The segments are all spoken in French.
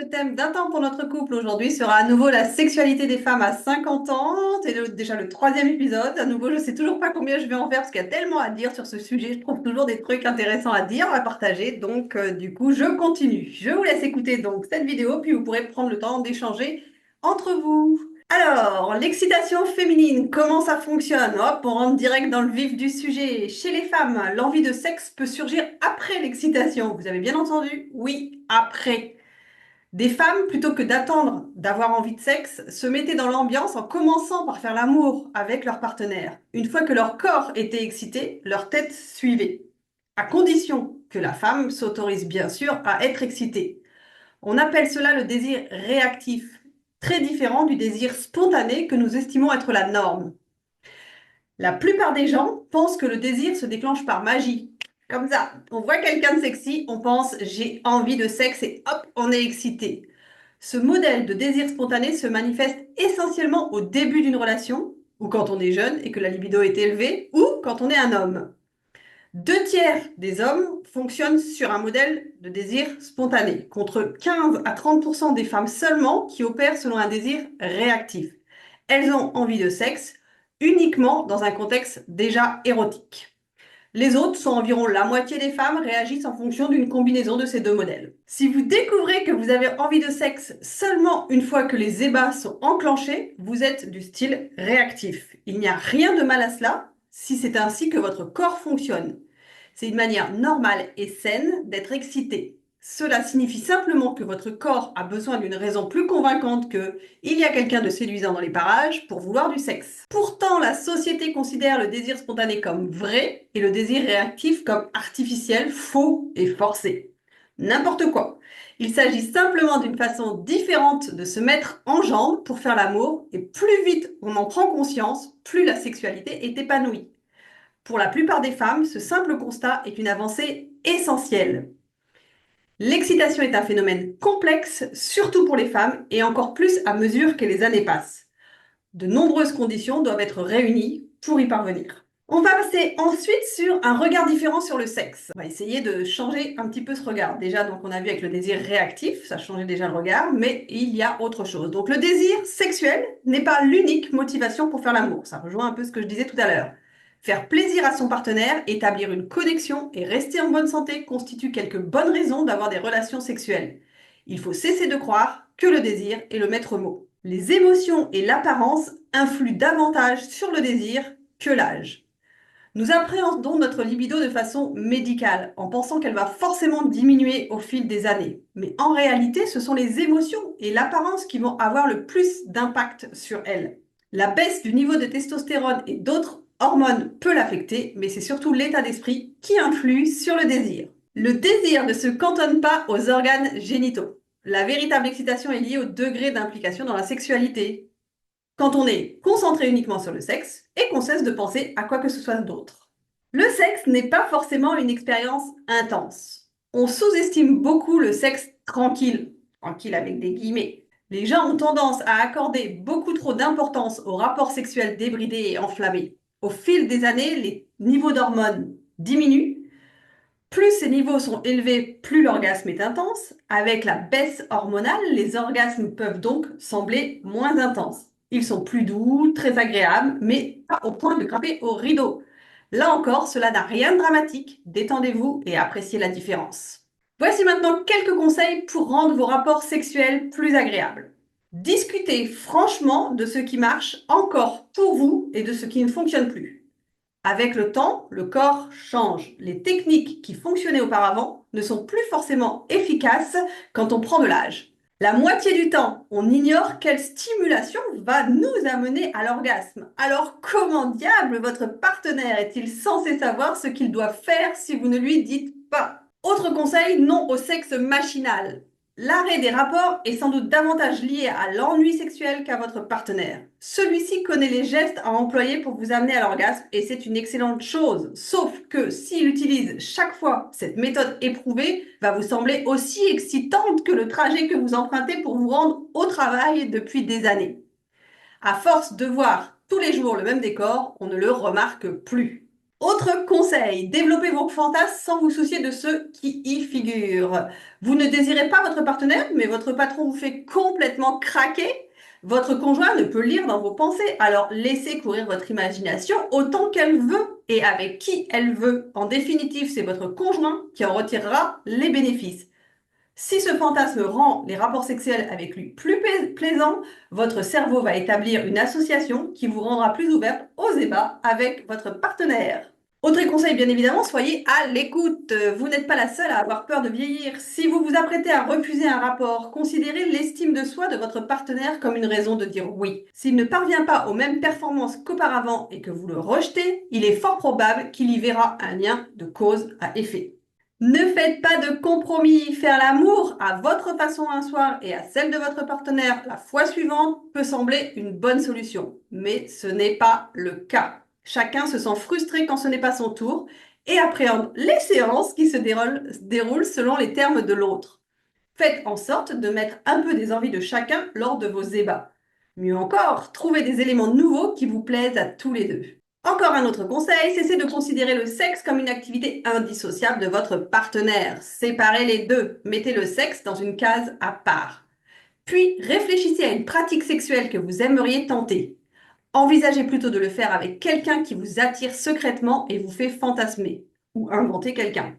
le thème d'un temps pour notre couple aujourd'hui sera à nouveau la sexualité des femmes à 50 ans. C'est déjà le troisième épisode. À nouveau, je sais toujours pas combien je vais en faire parce qu'il y a tellement à dire sur ce sujet. Je trouve toujours des trucs intéressants à dire, à partager. Donc, du coup, je continue. Je vous laisse écouter donc cette vidéo, puis vous pourrez prendre le temps d'échanger entre vous. Alors, l'excitation féminine, comment ça fonctionne? Hop, on rentre direct dans le vif du sujet. Chez les femmes, l'envie de sexe peut surgir après l'excitation. Vous avez bien entendu? Oui, après. Des femmes, plutôt que d'attendre d'avoir envie de sexe, se mettaient dans l'ambiance en commençant par faire l'amour avec leur partenaire. Une fois que leur corps était excité, leur tête suivait. À condition que la femme s'autorise bien sûr à être excitée. On appelle cela le désir réactif, très différent du désir spontané que nous estimons être la norme. La plupart des gens pensent que le désir se déclenche par magie. Comme ça, on voit quelqu'un de sexy, on pense j'ai envie de sexe et hop, on est excité. Ce modèle de désir spontané se manifeste essentiellement au début d'une relation, ou quand on est jeune et que la libido est élevée, ou quand on est un homme. 2 tiers des hommes fonctionnent sur un modèle de désir spontané, contre 15 à 30% des femmes seulement qui opèrent selon un désir réactif. Elles ont envie de sexe uniquement dans un contexte déjà érotique. Les autres, sont environ la moitié des femmes, réagissent en fonction d'une combinaison de ces deux modèles. Si vous découvrez que vous avez envie de sexe seulement une fois que les ébats sont enclenchés, vous êtes du style réactif. Il n'y a rien de mal à cela si c'est ainsi que votre corps fonctionne. C'est une manière normale et saine d'être excité. Cela signifie simplement que votre corps a besoin d'une raison plus convaincante que il y a quelqu'un de séduisant dans les parages pour vouloir du sexe. Pourtant, la société considère le désir spontané comme vrai et le désir réactif comme artificiel, faux et forcé. N'importe quoi. Il s'agit simplement d'une façon différente de se mettre en jambe pour faire l'amour et plus vite on en prend conscience, plus la sexualité est épanouie. Pour la plupart des femmes, ce simple constat est une avancée essentielle. L'excitation est un phénomène complexe, surtout pour les femmes, et encore plus à mesure que les années passent. De nombreuses conditions doivent être réunies pour y parvenir. On va passer ensuite sur un regard différent sur le sexe. On va essayer de changer un petit peu ce regard. Déjà, donc, on a vu avec le désir réactif, ça changeait déjà le regard, mais il y a autre chose. Donc, le désir sexuel n'est pas l'unique motivation pour faire l'amour. Ça rejoint un peu ce que je disais tout à l'heure. Faire plaisir à son partenaire, établir une connexion et rester en bonne santé constituent quelques bonnes raisons d'avoir des relations sexuelles. Il faut cesser de croire que le désir est le maître mot. Les émotions et l'apparence influent davantage sur le désir que l'âge. Nous appréhendons notre libido de façon médicale, en pensant qu'elle va forcément diminuer au fil des années. Mais en réalité, ce sont les émotions et l'apparence qui vont avoir le plus d'impact sur elle. La baisse du niveau de testostérone et d'autres hormones peut l'affecter, mais c'est surtout l'état d'esprit qui influe sur le désir. Le désir ne se cantonne pas aux organes génitaux. La véritable excitation est liée au degré d'implication dans la sexualité, quand on est concentré uniquement sur le sexe et qu'on cesse de penser à quoi que ce soit d'autre. Le sexe n'est pas forcément une expérience intense. On sous-estime beaucoup le sexe tranquille, tranquille avec des guillemets. Les gens ont tendance à accorder beaucoup trop d'importance aux rapports sexuels débridés et enflammés. Au fil des années, les niveaux d'hormones diminuent. Plus ces niveaux sont élevés, plus l'orgasme est intense. Avec la baisse hormonale, les orgasmes peuvent donc sembler moins intenses. Ils sont plus doux, très agréables, mais pas au point de grimper au rideau. Là encore, cela n'a rien de dramatique. Détendez-vous et appréciez la différence. Voici maintenant quelques conseils pour rendre vos rapports sexuels plus agréables. Discutez franchement de ce qui marche encore pour vous et de ce qui ne fonctionne plus. Avec le temps, le corps change. Les techniques qui fonctionnaient auparavant ne sont plus forcément efficaces quand on prend de l'âge. La moitié du temps, on ignore quelle stimulation va nous amener à l'orgasme. Alors comment diable votre partenaire est-il censé savoir ce qu'il doit faire si vous ne lui dites pas? Autre conseil, non au sexe machinal. L'arrêt des rapports est sans doute davantage lié à l'ennui sexuel qu'à votre partenaire. Celui-ci connaît les gestes à employer pour vous amener à l'orgasme et c'est une excellente chose. Sauf que s'il utilise chaque fois cette méthode éprouvée, va vous sembler aussi excitante que le trajet que vous empruntez pour vous rendre au travail depuis des années. À force de voir tous les jours le même décor, on ne le remarque plus. Autre conseil, développez vos fantasmes sans vous soucier de ceux qui y figurent. Vous ne désirez pas votre partenaire, mais votre patron vous fait complètement craquer. Votre conjoint ne peut lire dans vos pensées, alors laissez courir votre imagination autant qu'elle veut et avec qui elle veut. En définitive, c'est votre conjoint qui en retirera les bénéfices. Si ce fantasme rend les rapports sexuels avec lui plus plaisants, votre cerveau va établir une association qui vous rendra plus ouverte aux ébats avec votre partenaire. Autre conseil, bien évidemment, soyez à l'écoute. Vous n'êtes pas la seule à avoir peur de vieillir. Si vous vous apprêtez à refuser un rapport, considérez l'estime de soi de votre partenaire comme une raison de dire oui. S'il ne parvient pas aux mêmes performances qu'auparavant et que vous le rejetez, il est fort probable qu'il y verra un lien de cause à effet. Ne faites pas de compromis. Faire l'amour à votre façon un soir et à celle de votre partenaire la fois suivante peut sembler une bonne solution, mais ce n'est pas le cas. Chacun se sent frustré quand ce n'est pas son tour et appréhende les séances qui se déroulent selon les termes de l'autre. Faites en sorte de mettre un peu des envies de chacun lors de vos ébats. Mieux encore, trouvez des éléments nouveaux qui vous plaisent à tous les deux. Encore un autre conseil, cessez de considérer le sexe comme une activité indissociable de votre partenaire. Séparez les deux, mettez le sexe dans une case à part. Puis réfléchissez à une pratique sexuelle que vous aimeriez tenter. Envisagez plutôt de le faire avec quelqu'un qui vous attire secrètement et vous fait fantasmer, ou inventer quelqu'un.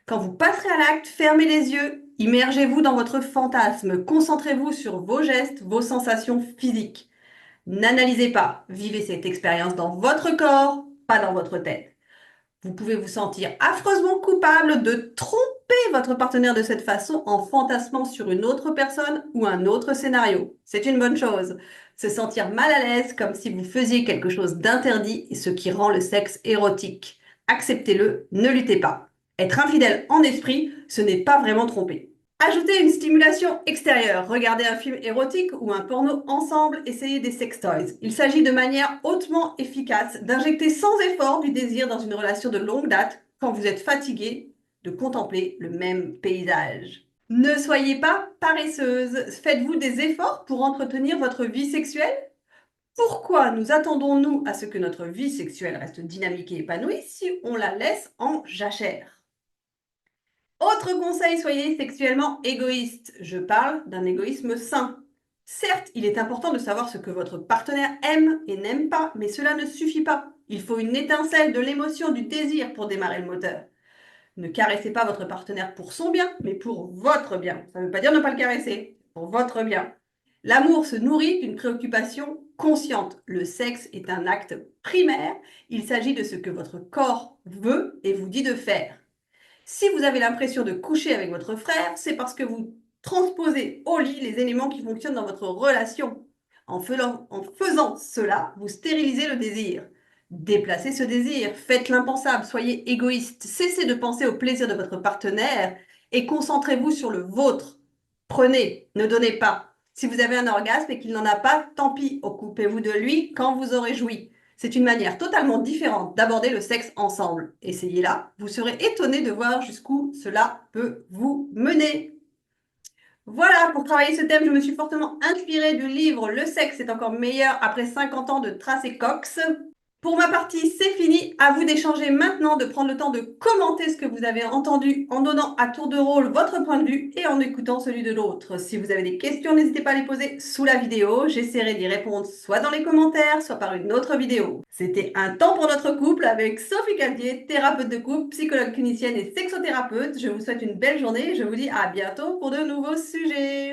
Quand vous passerez à l'acte, fermez les yeux, immergez-vous dans votre fantasme, concentrez-vous sur vos gestes, vos sensations physiques. N'analysez pas, vivez cette expérience dans votre corps, pas dans votre tête. Vous pouvez vous sentir affreusement coupable de tromper votre partenaire de cette façon en fantasmant sur une autre personne ou un autre scénario. C'est une bonne chose. Se sentir mal à l'aise comme si vous faisiez quelque chose d'interdit est ce qui rend le sexe érotique. Acceptez-le, ne luttez pas. Être infidèle en esprit, ce n'est pas vraiment tromper. Ajoutez une stimulation extérieure. Regardez un film érotique ou un porno ensemble, essayez des sextoys. Il s'agit de manière hautement efficace d'injecter sans effort du désir dans une relation de longue date quand vous êtes fatigué de contempler le même paysage. Ne soyez pas paresseuse. Faites-vous des efforts pour entretenir votre vie sexuelle? Pourquoi nous attendons-nous à ce que notre vie sexuelle reste dynamique et épanouie si on la laisse en jachère? Autre conseil, soyez sexuellement égoïste. Je parle d'un égoïsme sain. Certes, il est important de savoir ce que votre partenaire aime et n'aime pas, mais cela ne suffit pas. Il faut une étincelle de l'émotion, du désir pour démarrer le moteur. Ne caressez pas votre partenaire pour son bien, mais pour votre bien. Ça ne veut pas dire ne pas le caresser, pour votre bien. L'amour se nourrit d'une préoccupation consciente. Le sexe est un acte primaire. Il s'agit de ce que votre corps veut et vous dit de faire. Si vous avez l'impression de coucher avec votre frère, c'est parce que vous transposez au lit les éléments qui fonctionnent dans votre relation. En faisant cela, vous stérilisez le désir. Déplacez ce désir, faites l'impensable, soyez égoïste, cessez de penser au plaisir de votre partenaire et concentrez-vous sur le vôtre. Prenez, ne donnez pas. Si vous avez un orgasme et qu'il n'en a pas, tant pis, occupez-vous de lui quand vous aurez joui. C'est une manière totalement différente d'aborder le sexe ensemble. Essayez-la, vous serez étonné de voir jusqu'où cela peut vous mener. Voilà, pour travailler ce thème, je me suis fortement inspirée du livre Le sexe est encore meilleur après 50 ans de Tracy Cox. Pour ma partie, c'est fini. À vous d'échanger maintenant, de prendre le temps de commenter ce que vous avez entendu en donnant à tour de rôle votre point de vue et en écoutant celui de l'autre. Si vous avez des questions, n'hésitez pas à les poser sous la vidéo. J'essaierai d'y répondre soit dans les commentaires, soit par une autre vidéo. C'était un temps pour notre couple avec Sophie Caldier, thérapeute de couple, psychologue clinicienne et sexothérapeute. Je vous souhaite une belle journée et je vous dis à bientôt pour de nouveaux sujets.